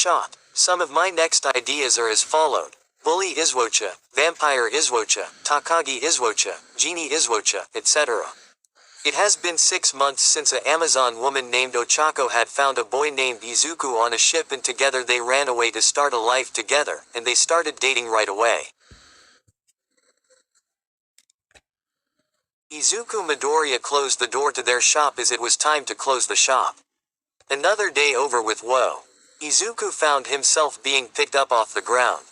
Shot. Some of my next ideas are as followed. Bully Izwocha, Vampire Izwocha, Takagi Izwocha, Genie Izwocha, etc. It has been 6 months since an Amazon woman named Ochako had found a boy named Izuku on a ship, and together they ran away to start a life together, and they started dating right away. Izuku Midoriya closed the door to their shop as it was time to close the shop. Another day over with woe. Izuku found himself being picked up off the ground.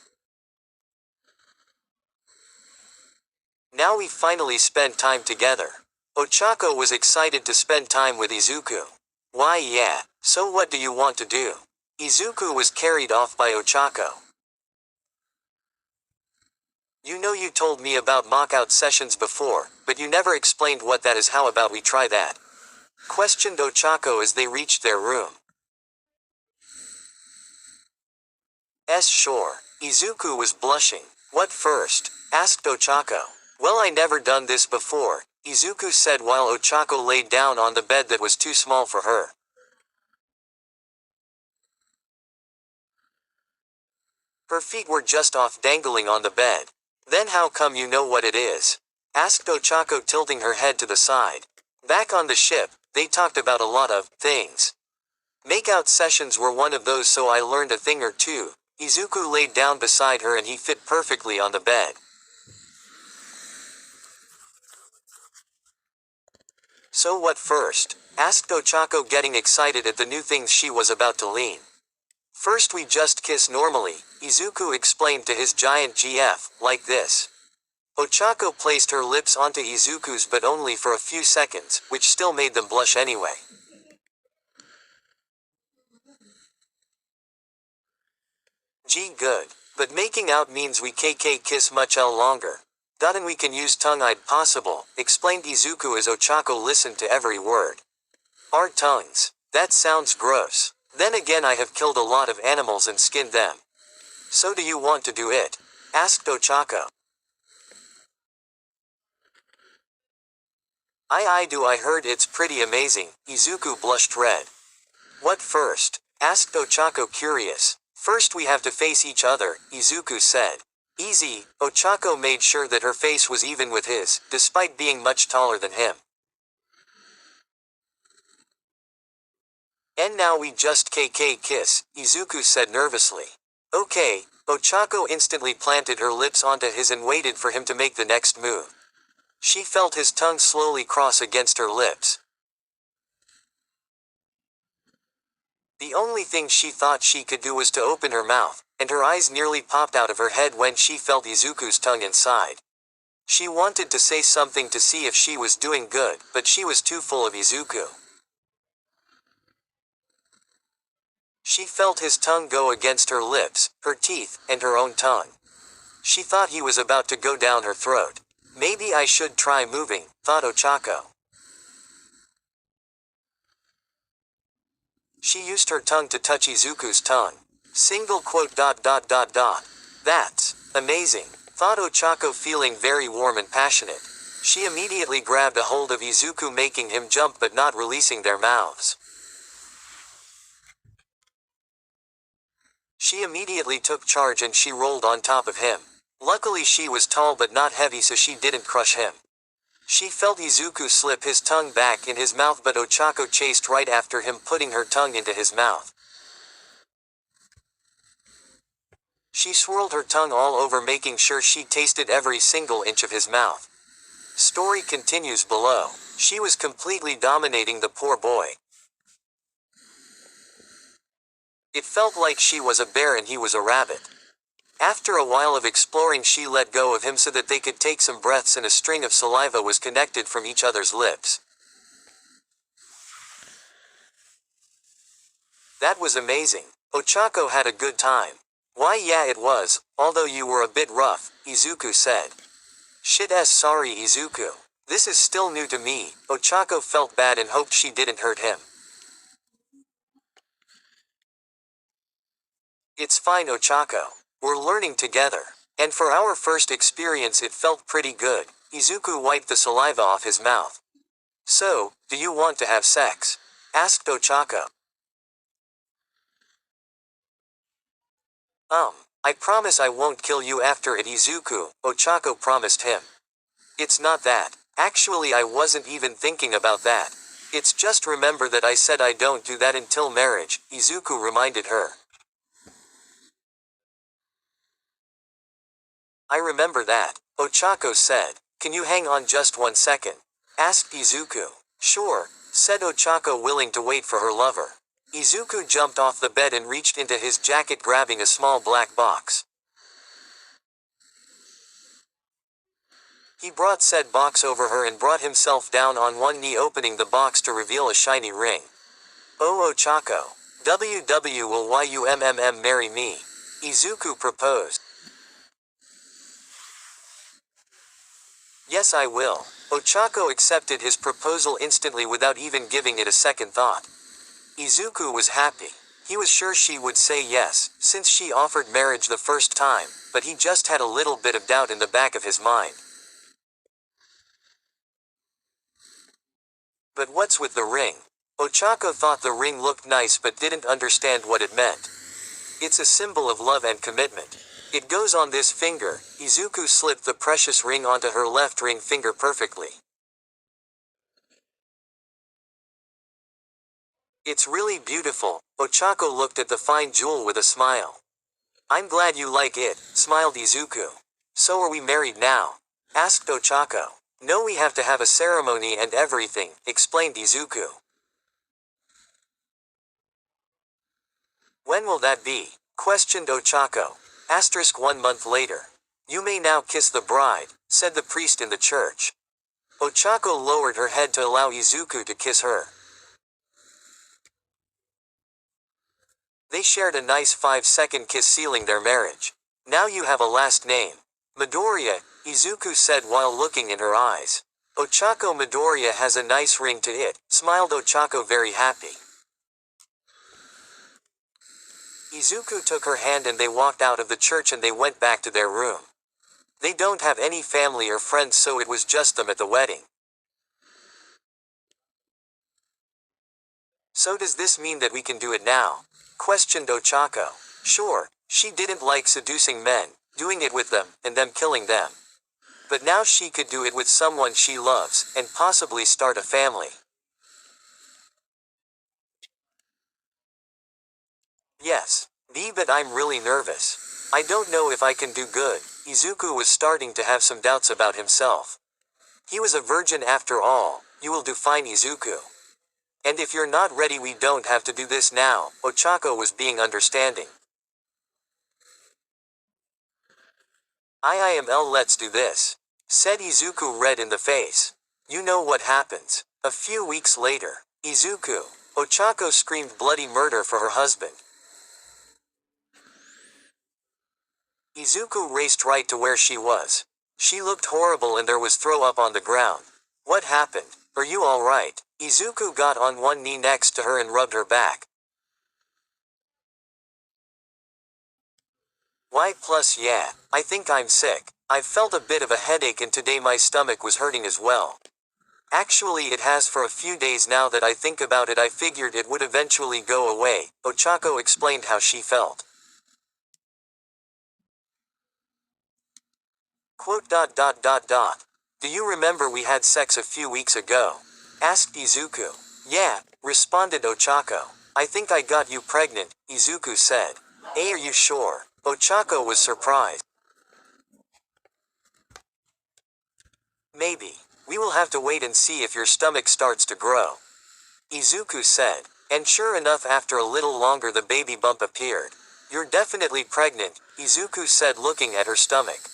Now we finally spent time together. Ochako was excited to spend time with Izuku. Why yeah, so what do you want to do? Izuku was carried off by Ochako. You know you told me about mock-out sessions before, but you never explained what that is. How about we try that? Questioned Ochako as they reached their room. Sure. Izuku was blushing. What first? Asked Ochako. Well, I never done this before, Izuku said while Ochako laid down on the bed that was too small for her. Her feet were just off dangling on the bed. Then how come you know what it is? Asked Ochako, tilting her head to the side. Back on the ship, they talked about a lot of things. Make-out sessions were one of those, so I learned a thing or two. Izuku laid down beside her and he fit perfectly on the bed. So what first? Asked Ochako, getting excited at the new things she was about to lean. First we just kiss normally, Izuku explained to his giant GF, like this. Ochako placed her lips onto Izuku's, but only for a few seconds, which still made them blush anyway. Gee, good. But making out means we KK kiss much longer. And we can use tongue-eyed possible, explained Izuku as Ochako listened to every word. Our tongues. That sounds gross. Then again, I have killed a lot of animals and skinned them. So do you want to do it? Asked Ochako. I do. I heard it's pretty amazing. Izuku blushed red. What first? Asked Ochako, curious. First we have to face each other, Izuku said. Easy. Ochako made sure that her face was even with his, despite being much taller than him. And now we just KK kiss, Izuku said nervously. Okay. Ochako instantly planted her lips onto his and waited for him to make the next move. She felt his tongue slowly cross against her lips. The only thing she thought she could do was to open her mouth, and her eyes nearly popped out of her head when she felt Izuku's tongue inside. She wanted to say something to see if she was doing good, but she was too full of Izuku. She felt his tongue go against her lips, her teeth, and her own tongue. She thought he was about to go down her throat. Maybe I should try moving, thought Ochako. She used her tongue to touch Izuku's tongue. Single quote ... That's amazing, thought Ochako, feeling very warm and passionate. She immediately grabbed a hold of Izuku, making him jump but not releasing their mouths. She immediately took charge and she rolled on top of him. Luckily she was tall but not heavy, so she didn't crush him. She felt Izuku slip his tongue back in his mouth, but Ochako chased right after him, putting her tongue into his mouth. She swirled her tongue all over, making sure she tasted every single inch of his mouth. Story continues below. She was completely dominating the poor boy. It felt like she was a bear and he was a rabbit. After a while of exploring, she let go of him so that they could take some breaths, and a string of saliva was connected from each other's lips. That was amazing. Ochako had a good time. Why yeah, it was, although you were a bit rough, Izuku said. Shit, sorry Izuku. This is still new to me. Ochako felt bad and hoped she didn't hurt him. It's fine, Ochako. We're learning together. And for our first experience it felt pretty good. Izuku wiped the saliva off his mouth. So, do you want to have sex? Asked Ochako. I promise I won't kill you after it, Izuku, Ochako promised him. It's not that. Actually, I wasn't even thinking about that. It's just remember that I said I don't do that until marriage, Izuku reminded her. I remember that, Ochako said. Can you hang on just 1 second? Asked Izuku. Sure, said Ochako, willing to wait for her lover. Izuku jumped off the bed and reached into his jacket, grabbing a small black box. He brought said box over her and brought himself down on one knee, opening the box to reveal a shiny ring. Oh Ochako. Will you marry me? Izuku proposed. Yes, I will. Ochako accepted his proposal instantly without even giving it a second thought. Izuku was happy. He was sure she would say yes, since she offered marriage the first time, but he just had a little bit of doubt in the back of his mind. But what's with the ring? Ochako thought the ring looked nice but didn't understand what it meant. It's a symbol of love and commitment. It goes on this finger. Izuku slipped the precious ring onto her left ring finger perfectly. It's really beautiful. Ochako looked at the fine jewel with a smile. I'm glad you like it, smiled Izuku. So are we married now? Asked Ochako. No, we have to have a ceremony and everything, explained Izuku. When will that be? Questioned Ochako. 1 month later. You may now kiss the bride, said the priest in the church. Ochako lowered her head to allow Izuku to kiss her. They shared a nice 5-second kiss, sealing their marriage. Now you have a last name. Midoriya, Izuku said while looking in her eyes. Ochako, Midoriya has a nice ring to it, smiled Ochako, very happy. Izuku took her hand and they walked out of the church and they went back to their room. They don't have any family or friends, so it was just them at the wedding. So does this mean that we can do it now? Questioned Ochako. Sure, she didn't like seducing men, doing it with them, and them killing them. But now she could do it with someone she loves, and possibly start a family. Yes. But I'm really nervous. I don't know if I can do good. Izuku was starting to have some doubts about himself. He was a virgin after all. You will do fine, Izuku. And if you're not ready, we don't have to do this now. Ochako was being understanding. Let's do this, said Izuku, red in the face. You know what happens. A few weeks later. Izuku. Ochako screamed bloody murder for her husband. Izuku raced right to where she was. She looked horrible and there was throw up on the ground. What happened? Are you alright? Izuku got on one knee next to her and rubbed her back. Yeah, I think I'm sick. I've felt a bit of a headache and today my stomach was hurting as well. Actually, it has for a few days now that I think about it. I figured it would eventually go away. Ochako explained how she felt. Do you remember we had sex a few weeks ago? Asked Izuku. Yeah, responded Ochako. I think I got you pregnant, Izuku said. Are you sure? Ochako was surprised. Maybe. We will have to wait and see if your stomach starts to grow. Izuku said. And sure enough, after a little longer the baby bump appeared. You're definitely pregnant, Izuku said, looking at her stomach.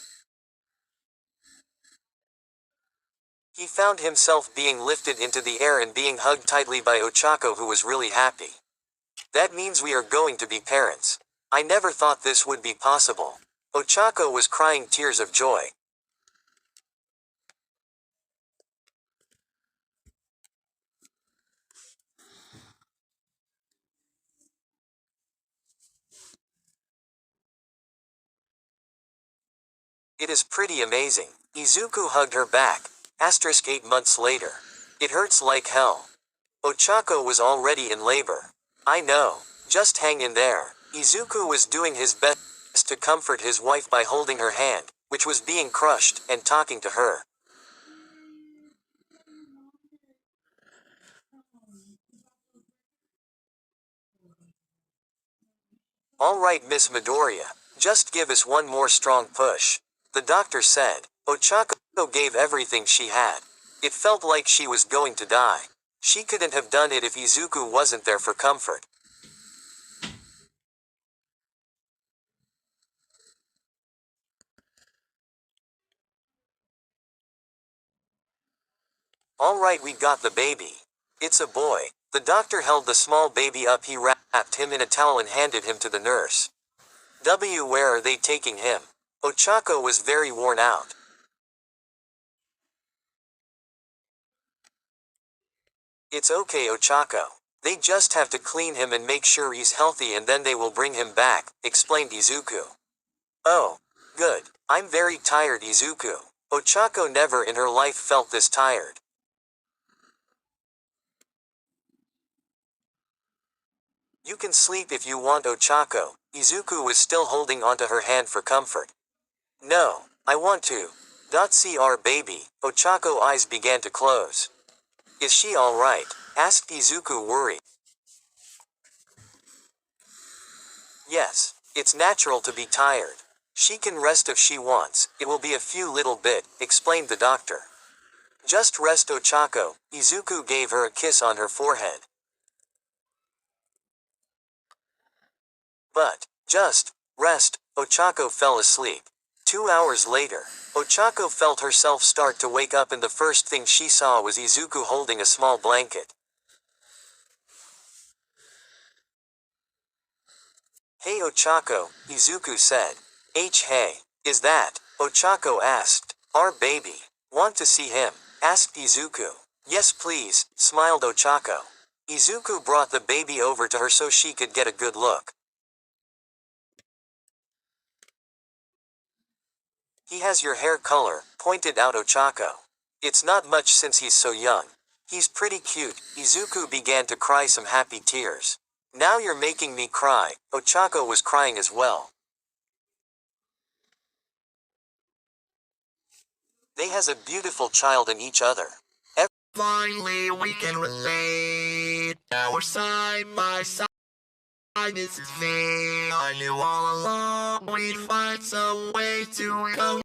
He found himself being lifted into the air and being hugged tightly by Ochako, who was really happy. That means we are going to be parents. I never thought this would be possible. Ochako was crying tears of joy. It is pretty amazing. Izuku hugged her back. 8 months later. It hurts like hell. Ochako was already in labor. I know. Just hang in there. Izuku was doing his best. to comfort his wife by holding her hand, which was being crushed, and talking to her. All right, Miss Midoriya, just give us one more strong push. The doctor said. Ochako gave everything she had. It felt like she was going to die. She couldn't have done it if Izuku wasn't there for comfort. All right, we got the baby. It's a boy. The doctor held the small baby up. He wrapped him in a towel and handed him to the nurse. Where are they taking him? Ochako was very worn out. It's okay, Ochako. They just have to clean him and make sure he's healthy and then they will bring him back, explained Izuku. Oh. Good. I'm very tired, Izuku. Ochako never in her life felt this tired. You can sleep if you want, Ochako. Izuku was still holding onto her hand for comfort. No, I want to. Cr baby. Ochako eyes began to close. Is she alright? Asked Izuku worried. Yes, it's natural to be tired. She can rest if she wants, it will be a few little bit, explained the doctor. Just rest, Ochako. Izuku gave her a kiss on her forehead. But, just, rest, Ochako fell asleep. 2 hours later, Ochako felt herself start to wake up and the first thing she saw was Izuku holding a small blanket. Hey Ochako, Izuku said. Hey, is that? Ochako asked. Our baby. Want to see him? Asked Izuku. Yes please, smiled Ochako. Izuku brought the baby over to her so she could get a good look. He has your hair color, pointed out Ochako. It's not much since he's so young. He's pretty cute. Izuku began to cry some happy tears. Now you're making me cry. Ochako was crying as well. They has a beautiful child in each other. Finally, we can relate. Our side by side, this is me. I knew all along we'd find some way to come.